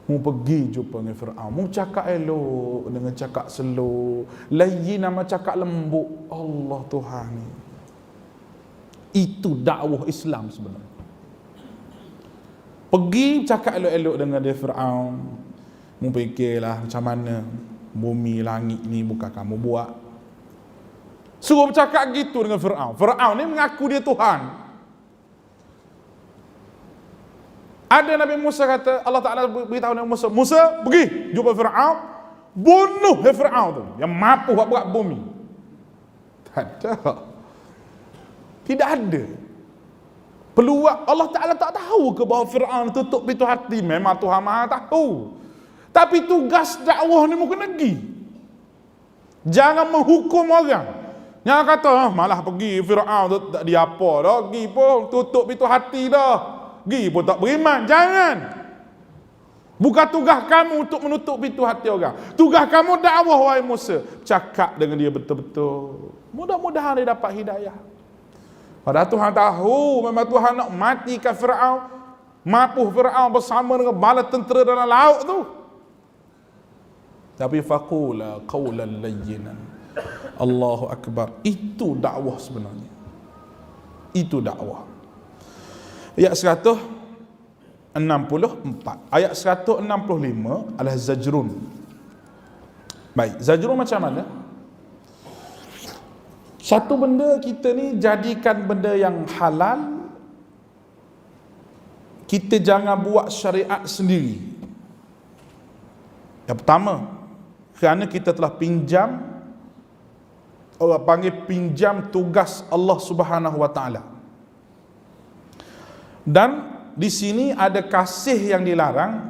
Mu pergi jumpa dengan Fir'aun, mu cakap elok dengan cakap slow, layyinan macam cakap lembut. Allah Tuhan ni. Itu dakwah Islam sebenarnya. Pergi cakap elok-elok dengan dia Fir'aun. Mu fikirlah macam mana bumi langit ni bukan kamu buat. Suruh bercakap gitu dengan Fir'aun. Fir'aun ni mengaku dia Tuhan. Ada Nabi Musa kata, Allah Ta'ala beritahu Nabi Musa, Musa pergi jumpa Fir'aun, bunuh Fir'aun tu yang mampu buat bumi. Tak ada. Tidak ada peluang. Allah Ta'ala tak tahu ke bahawa Fir'aun tutup pintu hati? Memang Tuhan Maha tahu. Tapi tugas dakwah ni mungkin lagi. Jangan menghukum orang. Yang kata, malah pergi Fir'aun tu tak dia apa dah. Pergi pun tutup pintu hati dah. Pergi pun tak beriman. Jangan. Bukan tugas kamu untuk menutup pintu hati orang. Tugas kamu dakwah, wahai Musa. Cakap dengan dia betul-betul. Mudah-mudahan dia dapat hidayah. Padahal Tuhan tahu memang Tuhan nak matikan Fir'aun. Mampu Fir'aun bersama dengan bala tentera dalam laut tu. Tapi faqula qawlan layyinan. Allahu Akbar. Itu dakwah sebenarnya. Itu dakwah. Ayat 164. Ayat 165 adalah zajrun. Baik, zajrun macam mana? Satu benda kita ni jadikan benda yang halal, kita jangan buat syariat sendiri. Yang pertama, kerana kita telah pinjam, orang panggil pinjam tugas Allah Subhanahu wa taala. Dan di sini ada kasih yang dilarang,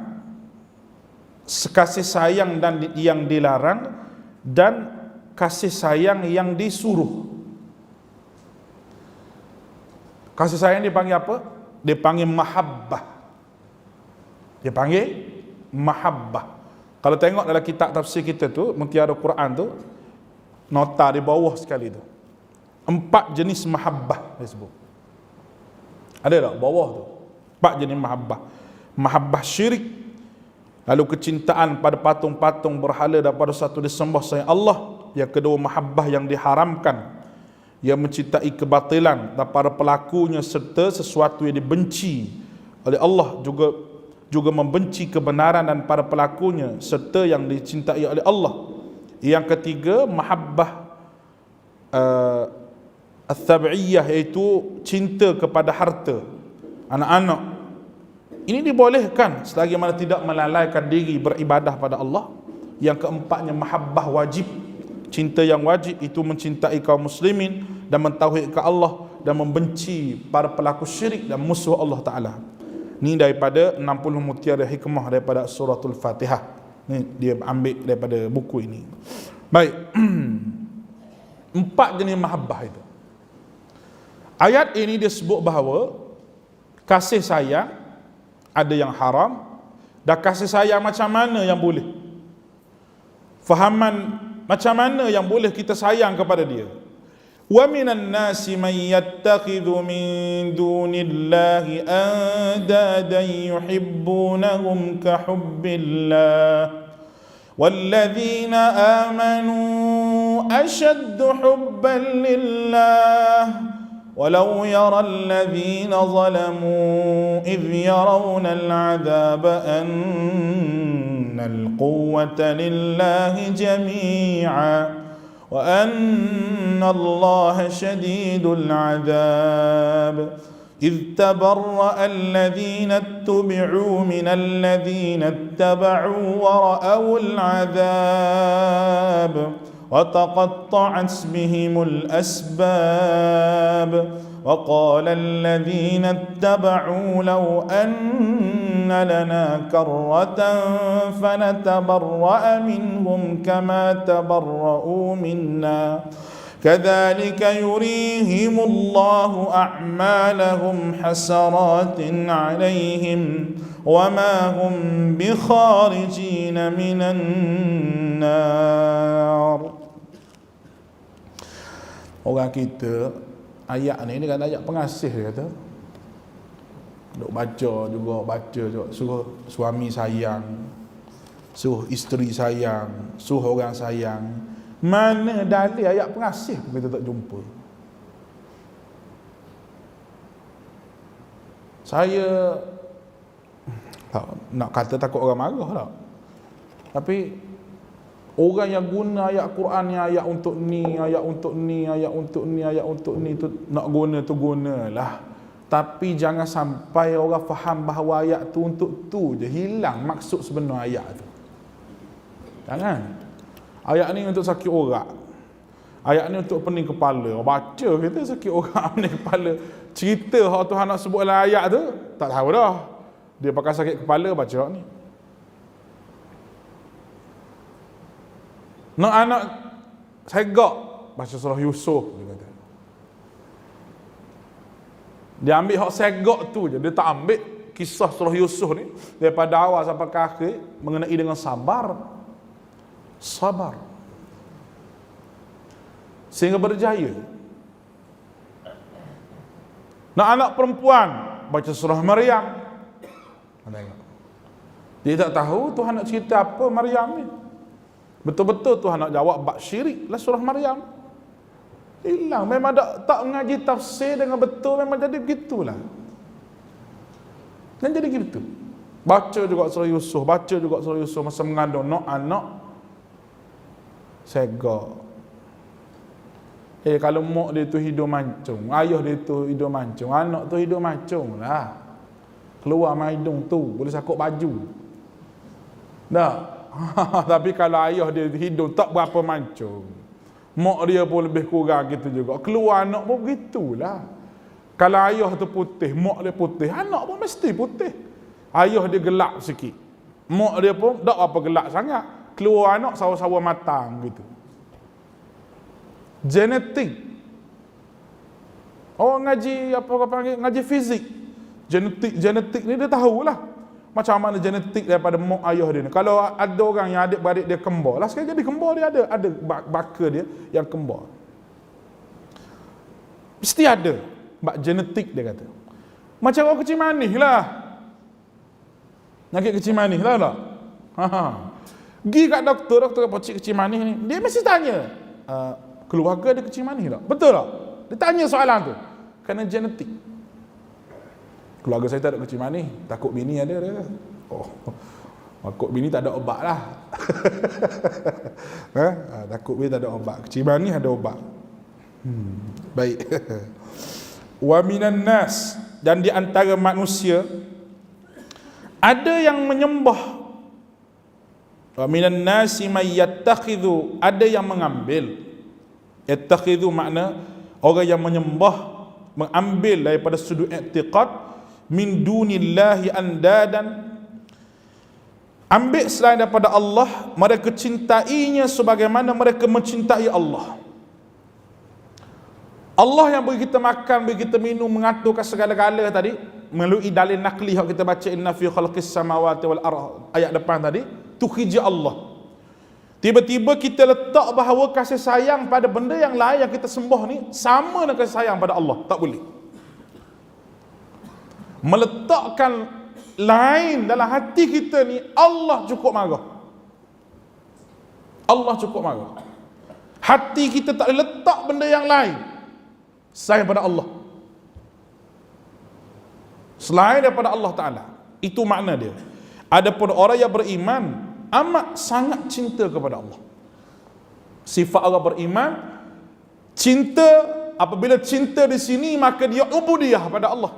kasih sayang dan yang dilarang, dan kasih sayang yang disuruh. Kasih sayang dipanggil apa? Dipanggil mahabbah. Dia panggil mahabbah. Kalau tengok dalam kitab tafsir kita tu, Mutiara Quran tu, nota di bawah sekali tu, 4 jenis mahabbah disebut. Ada tak bawah tu? 4 jenis mahabbah. Mahabbah syirik, lalu kecintaan pada patung-patung berhala daripada satu disembah selain Allah. Yang kedua, mahabbah yang diharamkan, yang mencintai kebatilan daripada pelakunya, serta sesuatu yang dibenci oleh Allah, juga membenci kebenaran dan para pelakunya, serta yang dicintai oleh Allah. Yang ketiga, mahabbah al-thab'iyah, iaitu cinta kepada harta, anak-anak. Ini dibolehkan selagi mana tidak melalaikan diri beribadah pada Allah. Yang keempatnya, mahabbah wajib, cinta yang wajib, itu mencintai kaum muslimin dan mentauhidkan Allah dan membenci para pelaku syirik dan musuh Allah Ta'ala. Ini daripada 60 mutiara hikmah daripada suratul Fatihah. Ini dia ambil daripada buku ini. Baik. 4 jenis mahabbah itu. Ayat ini dia sebut bahawa kasih sayang ada yang haram, dan kasih sayang macam mana yang boleh. Fahaman macam mana yang boleh kita sayang kepada dia. Wa minan nasi man yattakhidhu min dunillahi andadan yuhibbunahum ka hubbillah walladzina amanu ashaddu hubban lillah ولو يرى الذين ظلموا إذ يرون العذاب أن القوة لله جميعا وأن الله شديد العذاب إذ تبرأ الذين اتبعوا من الذين اتبعوا ورأوا العذاب وتقطعت بهم الأسباب وقال الذين اتبعوا لو أن لنا كرة فنتبرأ منهم كما تبرؤوا منا كذلك يريهم الله أعمالهم حسرات عليهم وما هم بخارجين من النار. Orang kita ayat ni dia kata ayat pengasih, dia kata. Duk baca juga, suruh suami sayang, suruh isteri sayang, suruh orang sayang. Mana dalil ayat pengasih pun kita tak jumpa. Saya nak kata takut orang marah tak. Tapi orang yang guna ayat Quran ni, ayat untuk ni, ayat untuk ni, ayat untuk ni, ayat untuk ni tu, nak guna tu gunalah. Tapi jangan sampai orang faham bahawa ayat tu untuk tu je, hilang maksud sebenar ayat tu. Jangan. Ayat ni untuk sakit orak. Ayat ni untuk pening kepala. Baca kita sakit orak, pening kepala. Cerita hak Tuhan nak sebut dalam ayat tu, tak tahu dah. Dia pakai sakit kepala baca ni. Nak anak segak, baca surah Yusuf, dia kata. Dia ambil hak segak tu je, dia tak ambil kisah surah Yusuf ni daripada awal sampai ke akhir mengenai dengan sabar. Sabar sehingga berjaya. Nak anak perempuan, baca surah Maryam. Dia tak tahu Tuhan nak cerita apa Maryam ni. Betul-betul Tuhan nak jawab bab syirik lah surah Maryam. Hilang. Memang tak mengaji tafsir dengan betul, memang jadi begitulah. Dan jadi gitu. Baca juga surah Yusuf, baca juga surah Yusuf masa mengandung nak anak segak. Kalau mak dia tu hidup mancung, ayah dia tu hidup mancung, anak tu hidup mancung lah. Keluar main hidung tu, boleh sakut baju. Tak. Tapi kalau ayah dia hidung tak berapa mancung, mak dia pun lebih kurang gitu juga. Keluar anak pun begitulah. Kalau ayah tu putih, mak dia putih, anak pun mesti putih. Ayah dia gelap sikit, mak dia pun tak apa gelap sangat. Keluar anak sawa-sawa matang gitu. Genetik. Orang ngaji apa orang panggil, ngaji fizik. Genetik ni dia tahulah macam mana genetik daripada mak ayah dia ni. Kalau ada orang yang adik-beradik dia kembar, lah sekali jadi kembar dia ada baka dia yang kembar. Mesti ada bak genetik dia kata. Macam orang kecil manis lah. Nyakit kecil manis lah tak? Pergi kat doktor apa cik kecil manis ni, dia mesti tanya, keluarga dia kecil manis tak? Betul tak? Dia tanya soalan tu. Kerana genetik. Keluarga saya tak ada kecil manis, takut bini ada dia. Oh, takut bini tak ada obat lah. Takut bini tak ada obat. Kecil manis ada obat. Baik. Wa minan nas, dan di antara manusia ada yang menyembah. Wa minan nasi may yattakhidhu, ada yang mengambil. Yattakhidhu makna orang yang menyembah, mengambil daripada sudut i'tiqad, min dunillahi andadan, ambil selain daripada Allah, mereka cintainya sebagaimana mereka mencintai Allah. Allah yang beri kita makan, beri kita minum, mengaturkan segala-gala tadi melalui dalil nakli yang kita baca, inna fi khalqis samawati wal ardh, ayat depan tadi, tu kerja Allah. Tiba-tiba kita letak bahawa kasih sayang pada benda yang lain yang kita sembah ni sama dengan kasih sayang pada Allah. Tak boleh. Meletakkan lain dalam hati kita ni, Allah cukup marah. Allah cukup marah. Hati kita tak boleh letak benda yang lain selain pada Allah, selain daripada Allah Ta'ala. Itu makna dia. Adapun orang yang beriman amat sangat cinta kepada Allah. Sifat orang beriman, cinta. Apabila cinta di sini, maka dia ubudiyah pada Allah.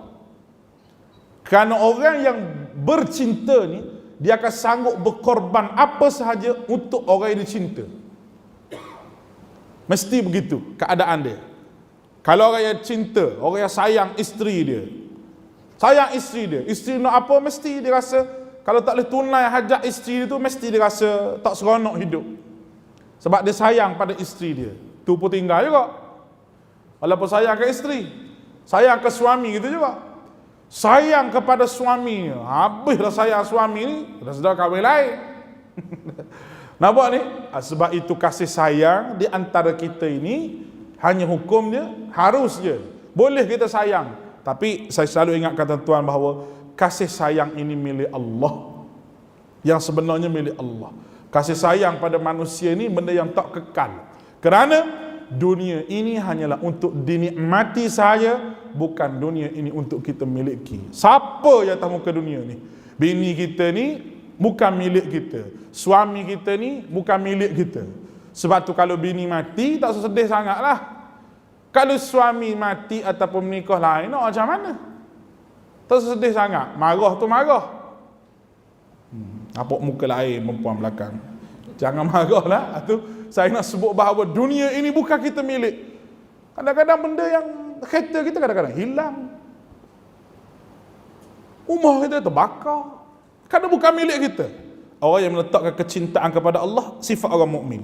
Kerana orang yang bercinta ni, dia akan sanggup berkorban apa sahaja untuk orang yang dicinta. Mesti begitu keadaan dia. Kalau orang yang cinta, orang yang sayang isteri dia, Sayang isteri dia. Isteri nak apa mesti dia rasa kalau tak boleh tunai hajat isteri tu mesti dia rasa tak seronok hidup. Sebab dia sayang pada isteri dia. Tu pun tinggal juga. Walaupun sayang ke isteri, sayang ke suami gitu juga. Sayang kepada suami, habislah sayang suami ni, dah sedar kahwin lain. Nampak ni? Sebab itu kasih sayang di antara kita ini hanya hukum dia, harus je. Boleh kita sayang, tapi saya selalu ingatkan tuan-tuan bahawa kasih sayang ini milik Allah. Yang sebenarnya milik Allah. Kasih sayang pada manusia ini benda yang tak kekal. Kerana dunia ini hanyalah untuk dinikmati saja, bukan dunia ini untuk kita miliki. Siapa yang tahu muka dunia ni? Bini kita ni bukan milik kita. Suami kita ni bukan milik kita. Sebab tu kalau bini mati tak sedih sangatlah. Kalau suami mati ataupun menikah lain, nak macam mana? Tak sedih sangat. Marah tu marah. Apa muka lain perempuan belakang. Jangan marahlah. Tu saya nak sebut bahawa dunia ini bukan kita milik. Kadang-kadang benda yang kereta kita kadang-kadang hilang. Rumah kita terbakar. Kadang bukan milik kita. Orang yang meletakkan kecintaan kepada Allah, sifat orang mukmin.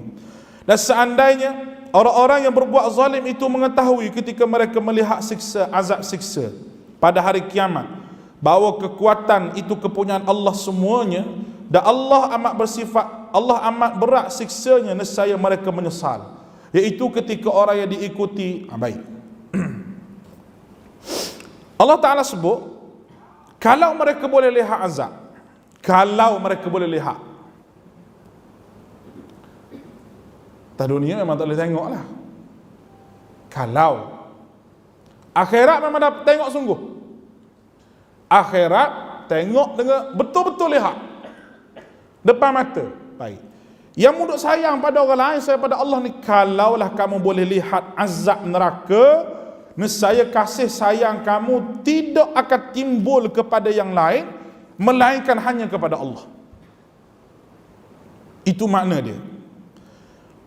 Dan seandainya orang-orang yang berbuat zalim itu mengetahui ketika mereka melihat siksa, azab siksa pada hari kiamat, bahawa kekuatan itu kepunyaan Allah semuanya, dan Allah amat bersifat, Allah amat berat siksanya, nescaya mereka menyesal. Iaitu ketika orang yang diikuti, baik. Allah Ta'ala sebut, kalau mereka boleh lihat azab, kalau mereka boleh lihat, atas dunia memang tak boleh tengok lah. Kalau akhirat memang dah tengok sungguh. Akhirat tengok dengan betul-betul lihat depan mata. Baik. Yang muduk sayang pada orang lain, saya pada Allah ni, kalaulah kamu boleh lihat azab neraka, nescaya kasih sayang kamu tidak akan timbul kepada yang lain, melainkan hanya kepada Allah. Itu makna dia.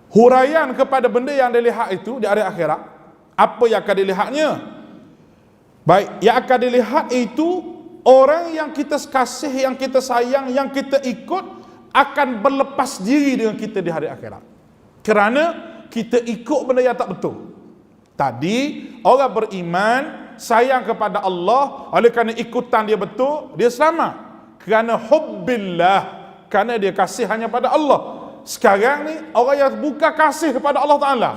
Huraian kepada benda yang dilihat itu di hari akhirat. Apa yang akan dilihatnya? Baik, yang akan dilihat itu orang yang kita kasih, yang kita sayang, yang kita ikut akan berlepas diri dengan kita di hari akhirat. Kerana kita ikut benda yang tak betul. Tadi orang beriman sayang kepada Allah, oleh kerana ikutan dia betul, dia selamat. Kerana hubbillah, kerana dia kasih hanya pada Allah. Sekarang ni orang yang buka kasih kepada Allah Ta'ala,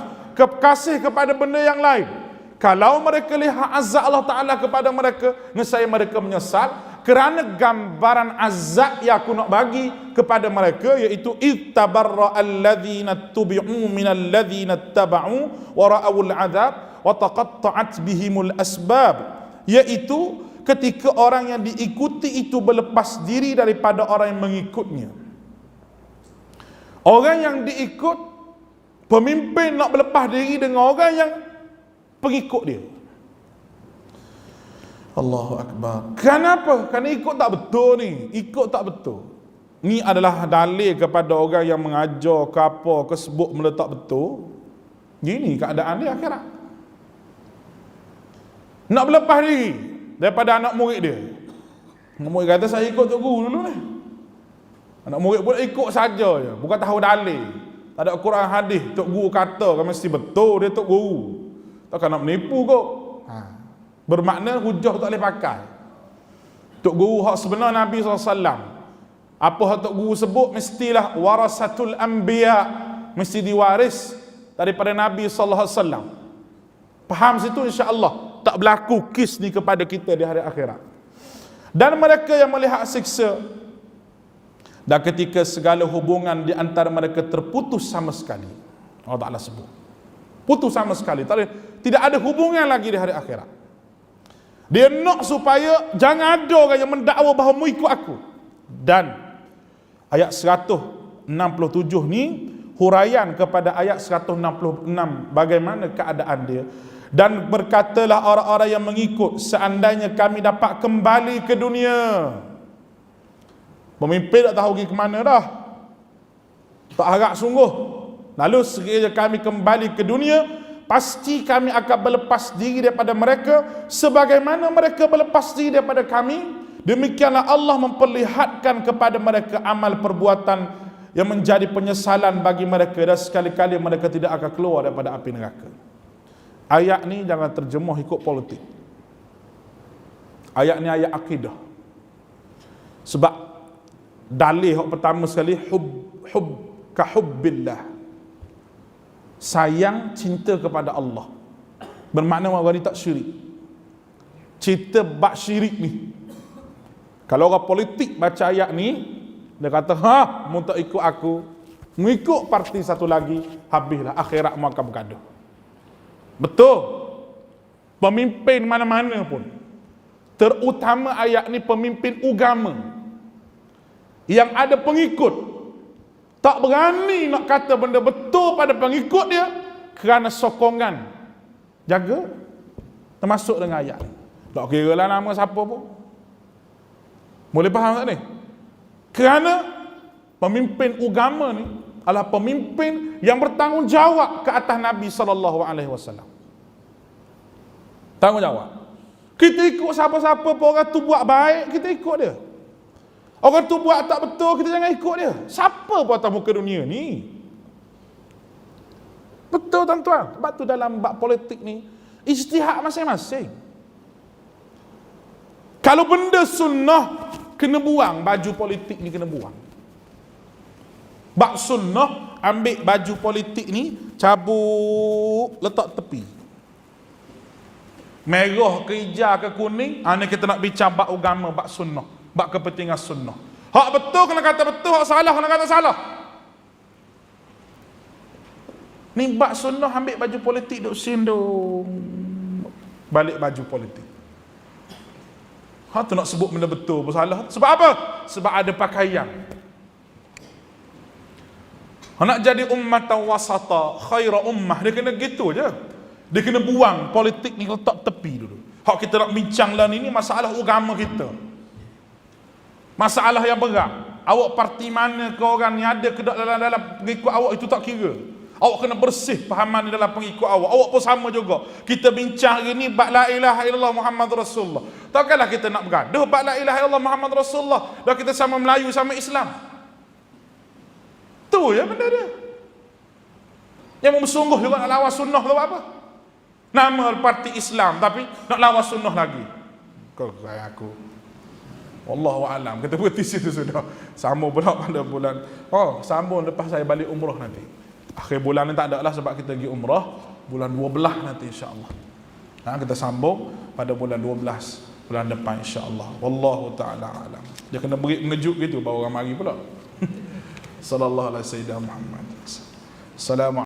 kasih kepada benda yang lain, kalau mereka lihat azab Allah Ta'ala kepada mereka, nescaya mereka menyesal. Kerana gambaran azab yang aku nak bagi kepada mereka, iaitu ittabarra alladhina tubi'u minal ladhina taba'u wa ra'awul azab wa taqatta'at bihimul asbab, iaitu ketika orang yang diikuti itu berlepas diri daripada orang yang mengikutnya. Orang yang diikut, pemimpin nak berlepas diri dengan orang yang pengikut dia. Allahu Akbar. Kenapa? Kerana ikut tak betul ni. Ikut tak betul. Ni adalah dalil kepada orang yang mengajar ke apa, ke sebut benda tak betul. Gini keadaan dia akhirat. Nak berlepas diri daripada anak murid dia. Anak murid kata, saya ikut Tok Guru dulu ni. Anak murid pun ikut saja je, bukan tahu dalil. Tak ada Quran hadis, Tok Guru kata kan mesti betul dia Tok Guru. Takkan nak menipu kok. Bermakna hujah tak boleh pakai. Tok Guru hak sebenar Nabi SAW, apa hak Tok Guru sebut mestilah warasatul anbiya, mesti diwaris daripada Nabi SAW. Faham situ, insya-Allah tak berlaku kes ni kepada kita di hari akhirat. Dan mereka yang melihat siksa, dan ketika segala hubungan di antara mereka terputus sama sekali, Allah Ta'ala sebut putus sama sekali, tidak ada hubungan lagi di hari akhirat. Dia nak supaya jangan ada orang yang mendakwa bahawa mu ikut aku. Dan ayat 167 ni huraian kepada ayat 166 bagaimana keadaan dia. Dan berkatalah orang-orang yang mengikut, seandainya kami dapat kembali ke dunia. Pemimpin tak tahu pergi ke mana dah, tak harap sungguh. Lalu sekiranya kami kembali ke dunia, pasti kami akan berlepas diri daripada mereka sebagaimana mereka berlepas diri daripada kami. Demikianlah Allah memperlihatkan kepada mereka amal perbuatan yang menjadi penyesalan bagi mereka, dan sekali-kali mereka tidak akan keluar daripada api neraka. Ayat ni jangan terjemuh ikut politik. Ayat ni ayat akidah. Sebab dalih yang pertama sekali hub ka hubbillah. Sayang, cinta kepada Allah. Bermakna orang ni tak syirik. Cinta bak syirik ni. Kalau orang politik baca ayat ni, dia kata, mu tak ikut aku, mu ikut parti satu lagi, habislah, akhirat mu akan bergaduh. Betul. Pemimpin mana-mana pun, terutama ayat ni pemimpin agama yang ada pengikut, tak berani nak kata benda betul pada pengikut dia kerana sokongan. Jaga. Termasuk dengan ayat ni. Tak kira lah nama siapa pun. Boleh faham tak ni? Kerana pemimpin agama ni adalah pemimpin yang bertanggungjawab ke atas Nabi SAW. Tanggungjawab. Kita ikut siapa-siapa pun, orang tu buat baik, kita ikut dia. Orang tu buat tak betul, kita jangan ikut dia. Siapa pun atas muka dunia ni? Betul tuan-tuan. Sebab tu dalam bab politik ni, ijtihad masing-masing. Kalau benda sunnah, kena buang baju politik ni, kena buang. Bab sunnah, ambil baju politik ni, cabut, letak tepi. Merah ke hijau ke kuning, ni kita nak bincang bab agama, bab sunnah, bab kepentingan sunnah. Hak betul kena kata betul, hak salah kena kata salah. Ni bab sunnah, ambil baju politik duk sindung, balik baju politik. Tu nak sebut benda betul pun salah. Sebab apa? Sebab ada pakaian. Nak jadi ummatan wasata, khaira ummah, dia kena gitu je. Dia kena buang politik ni, letak tepi dulu. Hak kita nak bincang lah ni masalah agama kita. Masalah yang berat. Awak parti mana ke, orang ni ada ke dalam pengikut awak, itu tak kira. Awak kena bersih pahaman dalam pengikut awak. Awak pun sama juga. Kita bincang hari ni bab la ilaha illallah Muhammad Rasulullah. Takkanlah kita nak bergaduh bab la ilaha illallah Muhammad Rasulullah dah kita sama Melayu sama Islam. Tu ya benda dia. Yang bersungguh juga nak lawan sunnah tu apa? Nama parti Islam tapi nak lawan sunnah lagi. Kau kaya aku. Wallahu alam. Kita berhenti situ sudah. Sambung pula pada bulan. Sambung lepas saya balik umrah nanti. Akhir bulan ni tak ada lah sebab kita pergi umrah. Bulan 12 nanti insya-Allah. Kita sambung pada bulan 12 bulan depan insya-Allah. Wallahu taala alam. Dia kena beri mengejut gitu baru orang mari pula. Sallallahu alaihi wasallam Muhammad. Assalamualaikum.